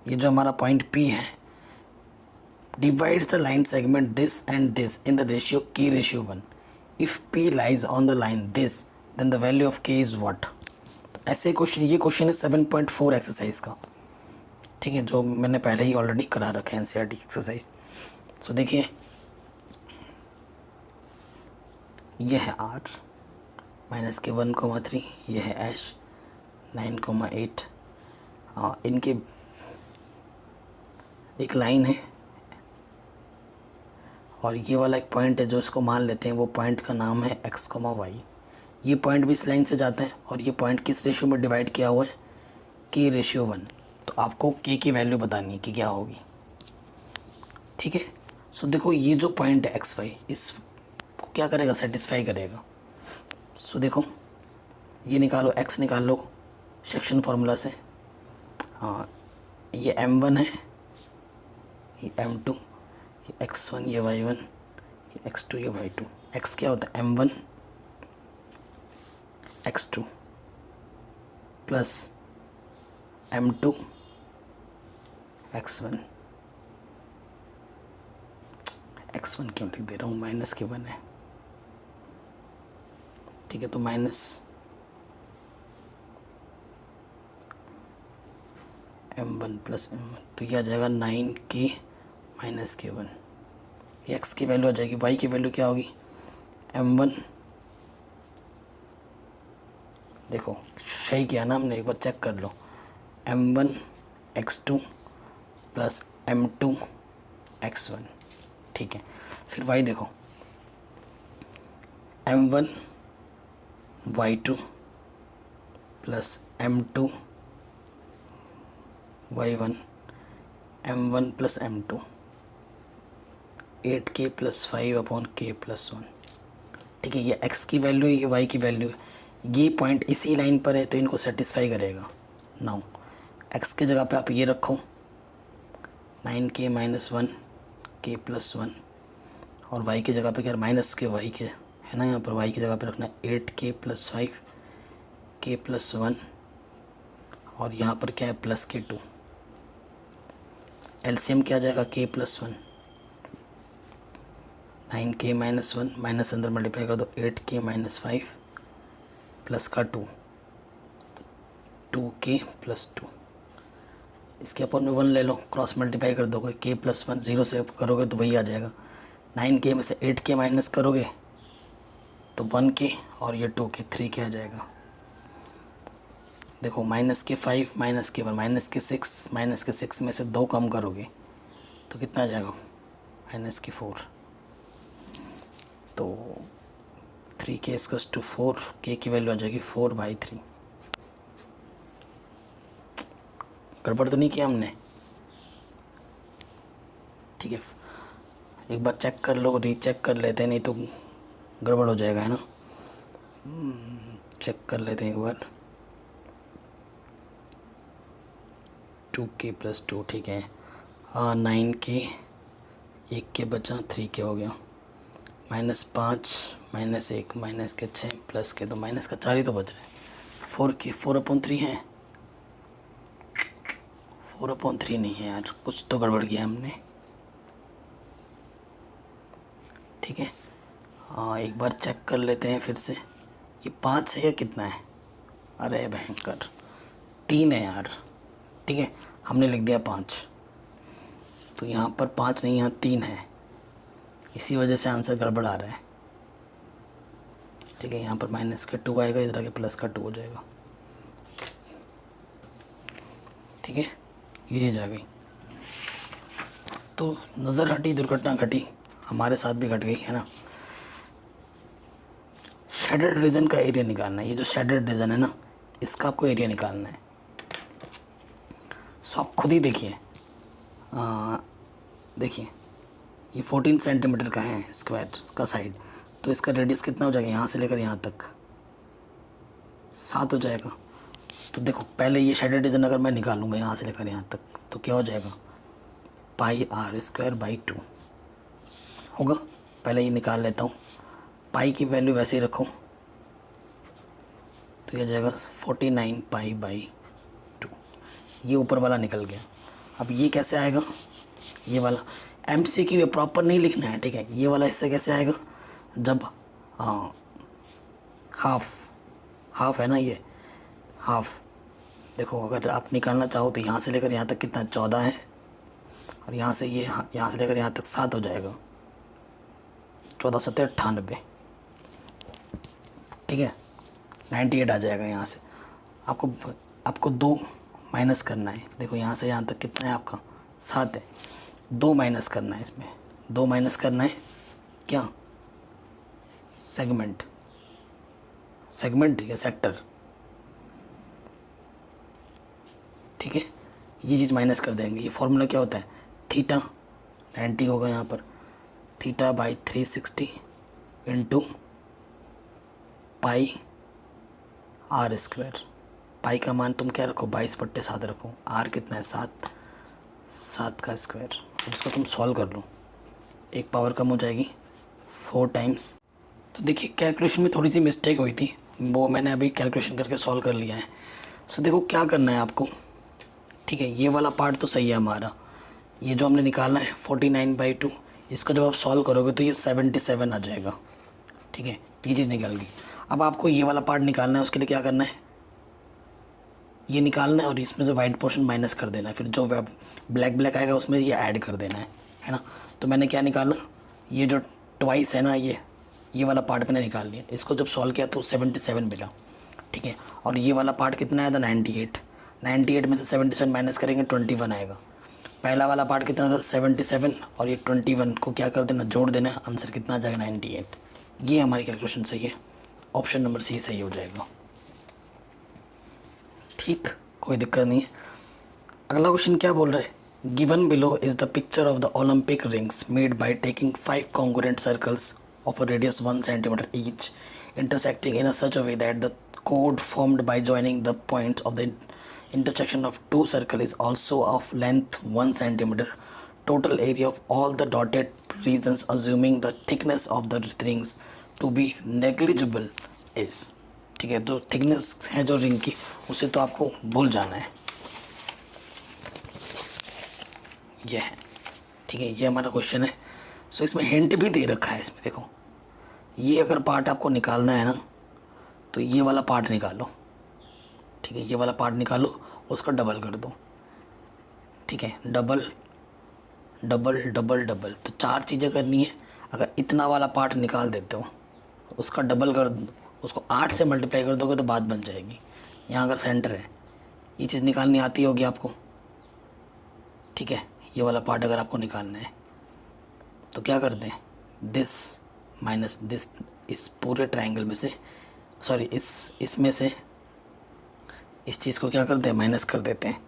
Speaker 1: ये जो हमारा पॉइंट P है, divides the line segment this and this in the ratio K/1, if P lies on the line this then the value of K is what. ऐसे क्वेश्चन, ये क्वेश्चन है 7.4 exercise का, ठीक है, जो मैंने पहले ही ऑलरेडी करा रखा है NCERT एक्सरसाइज। सो देखिए ये है R माइनस के 1,3, ये है H 9,8। इनके एक लाइन है और ये वाला एक पॉइंट है जो इसको मान लेते हैं, वो पॉइंट का नाम है x, y। ये पॉइंट भी इस लाइन से जाता है और ये पॉइंट किस रेशियो में डिवाइड किया हुआ है, K/1। तो आपको K की वैल्यू बतानी है कि क्या होगी, ठीक है। सो देखो ये जो पॉइंट है XY, इसको क्या करेगा, सेटिस्फाई करेगा। सो देखो ये निकालो, x निकालो सेक्शन फार्मूला से। हाँ, ये M1 है, ये M2, ये X1, ये Y1, ये X2, ये Y2। x क्या होता है, M1 X2 plus M2 X1। X1 क्यों लिख दे रहा हूँ, माइनस के 1 है, ठीक है। तो माइनस M1 प्लस M1, तो ये आ जाएगा 9K माइनस K1। ये x की वैल्यू आ जाएगी। y की वैल्यू क्या होगी, M1, देखो सही किया ना हमने, एक बार चेक कर लो, M1 X2 plus M2 X1, ठीक है। फिर y देखो, M1 Y2 plus M2 Y1, M1 plus M2, 8K plus 5/K plus 1, ठीक है। ये x की वैल्यू है, ये y की वैल्यू है। ये पॉइंट इसी लाइन पर है तो इनको सेटिस्फाई करेगा। नाउ x की जगह पे आप ये रखो 9K माइनस 1 K प्लस 1, और y की जगह पे क्या, माइनस के y के है ना, यहाँ पर y की जगह पे रखना 8K प्लस 5 K प्लस 1, और यहाँ पर क्या है, प्लस के 2। एलसीएम क्या आ जाएगा, K plus 1, 9K minus 1, minus अंदर मल्टीप्लाई कर दो, 8K माइनस 5 प्लस का 2, 2K प्लस 2। इसके ऊपर में 1 ले लो, क्रॉस मल्टीप्लाई कर दोगे, K प्लस 1 0 से करोगे तो वही आ जाएगा। 9K में से 8K माइनस करोगे तो 1K, और ये 2K 3K आ जाएगा। देखो माइनस के 5 माइनस के 1 माइनस के 6, माइनस के 6 में से 2 कम करोगे तो कितना आ जाएगा, माइनस के 4। तो 3K इक्वल्स टू 4, K की वैल्यू आ जाएगी 4/3। गड़बड़ तो नहीं किया हमने, ठीक है। एक बार चेक कर लो, रीचेक कर लेते हैं, नहीं तो गड़बड़ हो जाएगा, है ना। चेक कर लेते हैं एक बार। 2K प्लस 2, ठीक है। 9K, 1K बचा, 3K हो गया, माइनस 5 माइनस 1 माइनस के 6 प्लस के 2, माइनस का 4 ही तो बच रहा है। 4K 4/3 है, 4/3 नहीं है यार, कुछ तो गड़बड़ किया हमने, ठीक है। एक बार चेक कर लेते हैं फिर से, ये 5 है या कितना है, अरे भयंकर 3 है यार, ठीक है। हमने लिख दिया 5, तो यहाँ पर 5 नहीं, यहाँ 3 है, इसी वजह से आंसर गड़बड़ आ रहा है, ठीक है। यहाँ पर माइनस का 2 आएगा, इधर आके प्लस का 2 हो जाएगा, ठीक है। ये जा गई, तो नज़र हटी दुर्घटना घटी, हमारे साथ भी घट गई, है ना। शेडेड रीजन का एरिया निकालना है, ये जो शेडेड रीजन है ना, इसका आपको एरिया निकालना है। सो आप खुद ही देखिए, देखिए ये 14 सेंटीमीटर का है स्क्वायर का साइड, तो इसका रेडियस कितना हो जाएगा, यहाँ से लेकर यहाँ तक 7 हो जाएगा। तो देखो पहले ये शेडेड रीजन अगर मैं निकालूंगा यहाँ से लेकर यहाँ तक, तो क्या हो जाएगा, πr²/2 होगा। पहले ये निकाल लेता हूँ, पाई की वैल्यू वैसे ही रखो, तो ये जाएगा 49π/2। ये ऊपर वाला निकल गया। अब ये कैसे आएगा, ये वाला MCQ प्रॉपर नहीं लिखना है, ठीक है। ये वाला इससे कैसे आएगा, जब हाफ हाफ है ना ये हाफ। देखो अगर आप निकालना चाहो तो यहाँ से लेकर यहाँ तक कितना 14 है, और यहाँ से ये यहाँ से लेकर यहाँ तक 7 हो जाएगा, 14 7 98, ठीक है 98 आ जाएगा यहाँ से। आपको 2 माइनस करना है। देखो यहाँ से यहाँ तक कितना है आपका 7 है, 2 माइनस करना है इसमें, 2 माइनस करना है क्या सेगमेंट या सेक्टर, ठीक है ये चीज़ माइनस कर देंगे। ये फॉर्मूला क्या होता है थीटा 90 होगा यहाँ पर, theta by 360 into pi r square. Pi का मान तुम क्या रखो 22/7 रखो, आर कितना है 7 का स्क्वायर। अब इसको तुम सॉल्व कर लो, एक पावर कम हो जाएगी 4 टाइम्स। तो देखिए कैलकुलेशन में थोड़ी सी मिस्टेक हुई थी, वो मैंने अभी कैलकुलेशन करके सॉल्व कर लिया है। सो देखो क्या करना है आपको, ठीक है ये वाला पार्ट तो सही है हमारा, ये जो हमने निकालना है 49/2, इसका जब आप सॉल्व करोगे तो ये 77 आ जाएगा, ठीक है ये चीज़ निकल गई। अब आपको ये वाला पार्ट निकालना है, उसके लिए क्या करना है ये निकालना है और इसमें से वाइट पोर्शन माइनस कर देना है, फिर जो ब्लैक आएगा उसमें ये ऐड कर देना है ना। तो मैंने क्या निकाला, ये जो ट्वाइस है ना ये वाला पार्ट मैंने निकाल लिया। इसको जब सॉल्व किया तो 77 मिला, ठीक है। और ये वाला पार्ट कितना आया था 98 में से 77 माइनस करेंगे 21 आएगा। पहला वाला पार्ट कितना था 77 और ये 21 को क्या कर देना जोड़ देना, आंसर कितना आ जाएगा 98। ये हमारी कैलकुलेशन सही है, ऑप्शन नंबर सी सही हो जाएगा, ठीक कोई दिक्कत नहीं है। अगला क्वेश्चन क्या बोल रहा है, given below is the picture of the Olympic rings made by taking 5 congruent circles of a radius 1 centimeter each intersecting in a such a way that the chord formed by joining the points of the intersection of 2 circles is also of length 1 centimeter. Total area of all the dotted regions assuming the thickness of the rings to be negligible is, ठीक है। तो thickness है जो ring की उसे तो आपको भूल जाना है, ये है, ठीक है ये हमारा क्वेश्चन है। सो इसमें हिंट भी दे रखा है, इसमें देखो ये अगर पार्ट आपको निकालना है ना तो ये वाला पार्ट निकालो, ठीक है ये वाला पार्ट निकालो उसका डबल कर दो, ठीक है डबल डबल डबल डबल। तो 4 चीज़ें करनी है। अगर इतना वाला पार्ट निकाल देते हो उसका डबल कर दो, उसको 8 से मल्टीप्लाई कर दोगे तो बात बन जाएगी। यहाँ अगर सेंटर है ये चीज़ निकालनी आती होगी आपको, ठीक है ये वाला पार्ट अगर आपको निकालना है तो क्या करते हैं दिस माइनस दिस, इस पूरे ट्रायंगल में से सॉरी इसमें से इस चीज़ को क्या करते हैं माइनस कर देते हैं,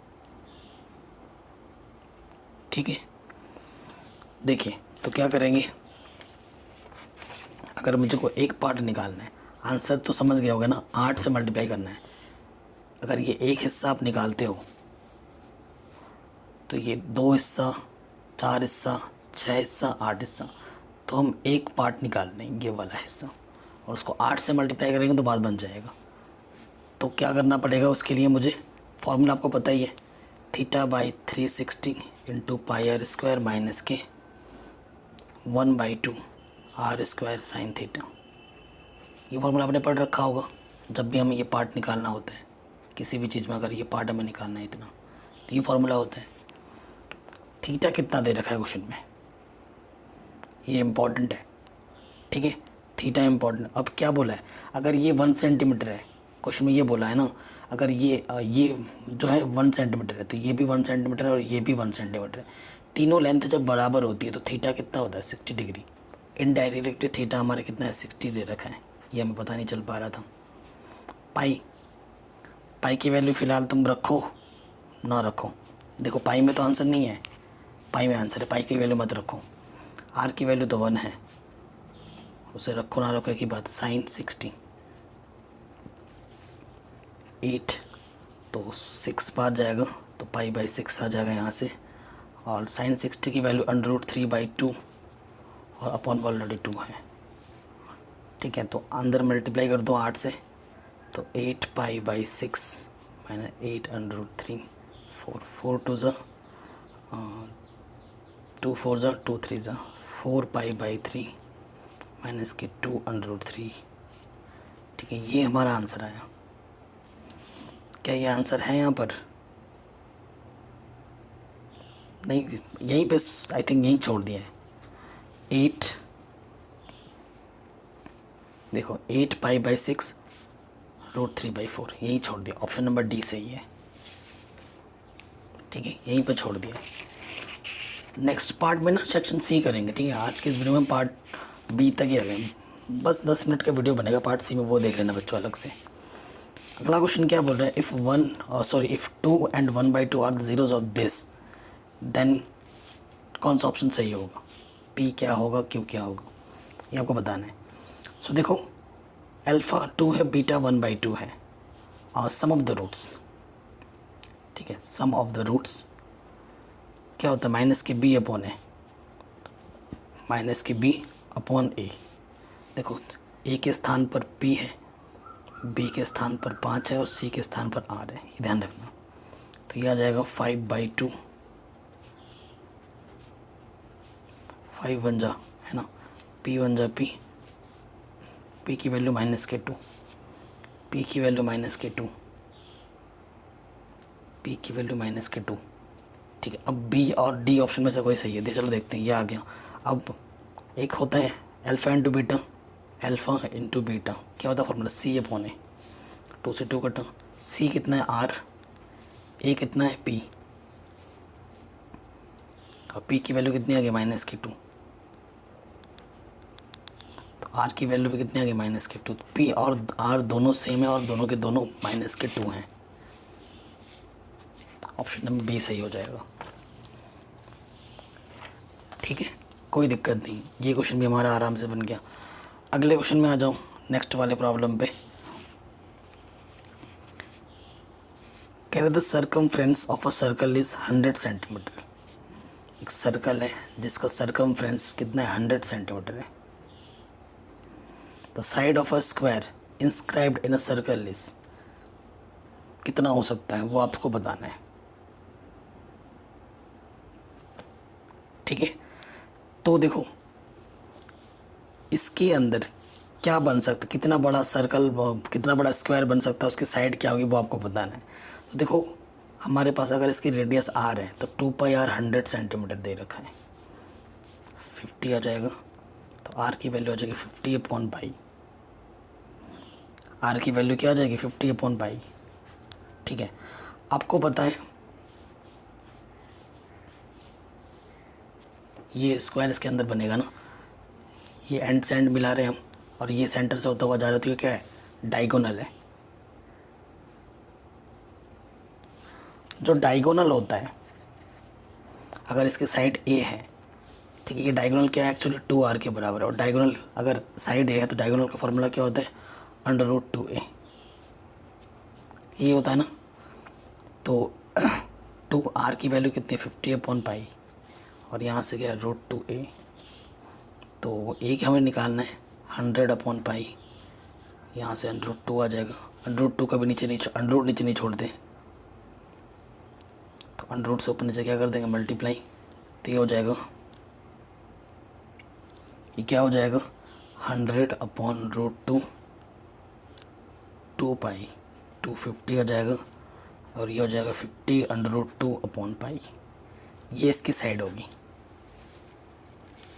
Speaker 1: ठीक है। देखिए तो क्या करेंगे, अगर मुझे को एक पार्ट निकालना है आंसर तो समझ गया होगा ना, 8 से मल्टीप्लाई करना है। अगर ये एक हिस्सा आप निकालते हो तो ये 2 हिस्सा 4 हिस्सा 6 हिस्सा 8 हिस्सा, तो हम एक पार्ट निकाल लेंगे ये वाला हिस्सा और उसको 8 से मल्टीप्लाई करेंगे तो बात बन जाएगा। तो क्या करना पड़ेगा उसके लिए, मुझे फॉर्मूला आपको पता ही है, theta by 360 into pi r square minus के 1/2 आर स्क्वायर साइन थीटा। ये फॉर्मूला आपने पढ़ रखा होगा जब भी हमें ये पार्ट निकालना होता है किसी भी चीज़ में, अगर ये पार्ट हमें निकालना है इतना तो ये फॉर्मूला होता है। थीटा कितना दे रखा है क्वेश्चन में, ये इम्पॉर्टेंट है, ठीक है थीटा इम्पॉर्टेंट। अब क्या बोला है, अगर ये 1 सेंटीमीटर है, क्वेश्चन में ये बोला है ना, अगर ये जो है 1 सेंटीमीटर है तो ये भी 1 सेंटीमीटर है और ये भी 1 सेंटीमीटर है। तीनों लेंथ जब बराबर होती है तो थीटा कितना होता है 60 डिग्री। इनडायरेक्टली थीटा हमारे कितना है 60 दे रखा है, ये हमें पता नहीं चल पा रहा था। पाई की वैल्यू फ़िलहाल तुम रखो ना रखो, देखो पाई में तो आंसर नहीं है, पाई में आंसर है, पाई की वैल्यू मत रखो। आर की वैल्यू तो 1 है, उसे रखो ना रखो की बात। साइन 60 8 तो 6 बार जाएगा तो पाई बाई 6 आ जाएगा यहाँ से, और साइन 60 की वैल्यू √3/2 और अपॉन ऑलरेडी 2 है, ठीक है। तो अंदर मल्टीप्लाई कर दो 8 से तो 8 पाई बाई 6 माइनस 8 √3 4 2 ज़ा 2 4 ज़ा 2 3 ज़ा 4 पाई बाई 3 -2√3। ठीक है, ये हमारा आंसर आया। क्या ये आंसर है यहाँ पर? नहीं, यहीं पे आई थिंक यहीं छोड़ दिया है। 8 देखो 8π/6√3/4 यहीं छोड़ दिया। ऑप्शन नंबर डी सही है। ठीक है, यहीं पे छोड़ दिया। नेक्स्ट पार्ट में ना सेक्शन सी करेंगे। ठीक है, आज के इस वीडियो में पार्ट बी तक ही रहेंगे। बस 10 मिनट का वीडियो बनेगा पार्ट सी में, वो देख लेना बच्चों अलग से। अगला क्वेश्चन क्या बोल रहा है? If 2 and 1/2 are the zeros of this, then कौन सा ऑप्शन सही होगा? पी क्या होगा, क्यू क्या होगा, ये आपको बताना है। सो देखो, अल्फ़ा 2 है, बीटा 1/2 है, और सम ऑफ द रूट्स। ठीक है, सम ऑफ द रूट्स क्या होता है? -b/a, -b/a। देखो, ए के स्थान पर p है, b के स्थान पर 5 है, और c के स्थान पर r है, ये ध्यान रखना। तो ये आ जाएगा 5/2, 5 बन जा, है ना, p बन जा p की वैल्यू -2, p की वैल्यू -2, p की वैल्यू -2। ठीक है, अब बी और डी ऑप्शन में से कोई सही है? चलो देखते हैं, ये आ गया। अब एक होता है alpha into beta, alpha into beta क्या होता है फॉर्मूला? C/A। 2 से 2 कटा, C कितना है? R, A कितना है? P, और P की वैल्यू कितनी आ गई? -2। तो R की वैल्यू भी कितनी आ गई? -2। तो P और R दोनों सेम है, और दोनों के दोनों -2 हैं। ऑप्शन नंबर बी सही हो जाएगा। ठीक है, कोई दिक्कत नहीं, ये क्वेश्चन भी हमारा आराम से बन गया। अगले क्वेश्चन में आ जाओ, नेक्स्ट वाले प्रॉब्लम पे। कह रहे the circumference of a circle is 100 centimetre. एक सर्कल है जिसका सर्कमफ्रेंस कितना है? 100 सेंटीमीटर है। The side of a square inscribed in a circle is, कितना हो सकता है वो आपको बताना है। ठीक है, तो देखो इसके अंदर क्या बन सकता है, कितना बड़ा सर्कल, कितना बड़ा स्क्वायर बन सकता है, उसकी साइड क्या होगी वो आपको बताना है। तो देखो, हमारे पास अगर इसकी रेडियस r है तो 2πr 100 सेंटीमीटर दे रखा है, 50 आ जाएगा। तो r की वैल्यू आ जाएगी 50/π। r की वैल्यू क्या आ जाएगी? 50/π। ठीक है, आपको पता है ये स्क्वायर इसके अंदर बनेगा ना, ये एंड से एंड मिला रहे हैं हम, और ये सेंटर से होता हुआ जा रहा है, तो ये क्या है? डायगोनल है। जो डायगोनल होता है, अगर इसकी साइड ए है, ठीक है, ये डायगोनल क्या है? एक्चुअली 2r के बराबर है। और डायगोनल अगर साइड ए है तो डायगोनल का फॉर्मूला क्या होता है? √2a, ये होता है ना। तो 2r की वैल्यू कितनी है? 50/π, और यहाँ से क्या? √2a। तो a की हमें निकालना है 100/π, यहाँ से √2 आ जाएगा। √2 का भी नीचे नहीं छोड़ते, तो √ से ऊपर नीचे क्या कर देंगे? मल्टीप्लाई। तो ये हो जाएगा, ये क्या हो जाएगा? 100/√2, 2π, 250 आ जाएगा, और ये हो जाएगा 50√2/π। ये इसकी साइड होगी,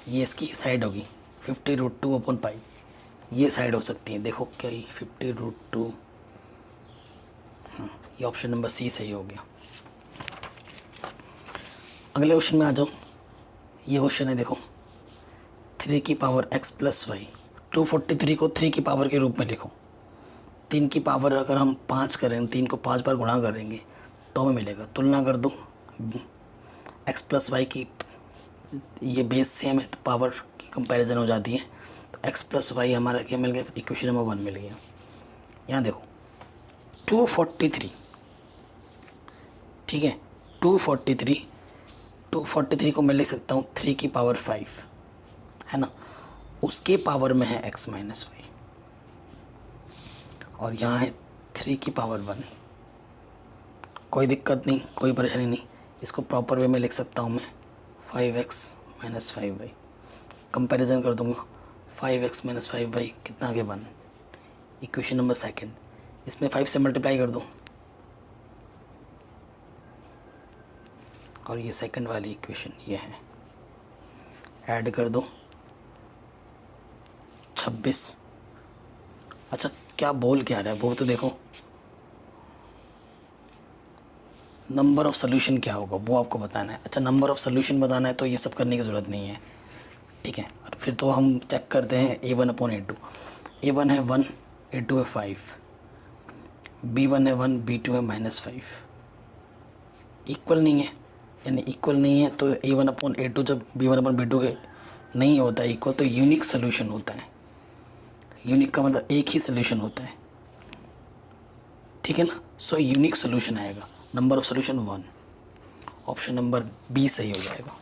Speaker 1: ये इसकी साइड होगी 50√2/π, ये साइड हो सकती है। देखो क्या, ये 50√2, हाँ, ये ऑप्शन नंबर सी सही हो गया। अगले क्वेश्चन में आ जाओ। ये क्वेश्चन है, देखो 3 की पावर x + y, 243 को 3 की पावर के रूप में लिखो। 3 की पावर अगर हम 5 करें, 3 को 5 बार गुणा करेंगे तो हमें मिलेगा। तुलना कर दो, x + y की, ये बेस सेम है तो पावर की कंपैरिजन हो जाती है। तो x + y हमारा क्या मिल गया? इक्वेशन नंबर 1 मिल गया। यहाँ देखो 243, ठीक है, 243 को मैं लिख सकता हूँ 3 की पावर 5, है ना, उसके पावर में है x - y, और यहाँ है 3 की पावर 1। कोई दिक्कत नहीं, कोई परेशानी नहीं, इसको प्रॉपर वे में लिख सकता हूँ मैं 5x - 5y। कंपैरिजन कर दूँगा, 5x माइनस 5y कितना आ गया 1। इक्वेशन नंबर सेकंड, इसमें 5 से मल्टीप्लाई कर दूँ और ये सेकंड वाली इक्वेशन ये है, ऐड कर दो 26। अच्छा क्या बोल क्या रहा है वो तो देखो, नंबर ऑफ़ सोल्यूशन क्या होगा वो आपको बताना है। अच्छा नंबर ऑफ़ सोल्यूशन बताना है तो ये सब करने की ज़रूरत नहीं है, ठीक है। और फिर तो हम चेक करते हैं A1/A2। A1 है 1, A2 है 5, B1 है 1, B2 है -5। इक्वल नहीं है, यानी इक्वल नहीं है तो A1/A2 जब B1/B2 के नहीं होता है इक्वल तो यूनिक सोल्यूशन होता है। यूनिक का मतलब एक ही सोल्यूशन होता है, ठीक है ना। सो यूनिक सोल्यूशन आएगा, number of solution 1। Option number B सही हो जाएगा।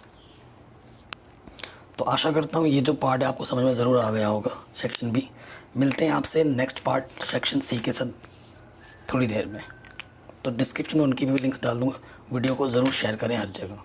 Speaker 1: तो आशा करता हूँ ये जो पार्ट है आपको समझ में ज़रूर आ गया होगा, सेक्शन बी। मिलते हैं आपसे नेक्स्ट पार्ट सेक्शन सी के साथ थोड़ी देर में। तो डिस्क्रिप्शन में उनकी भी लिंक्स डाल दूँगा, वीडियो को ज़रूर शेयर करें हर जगह।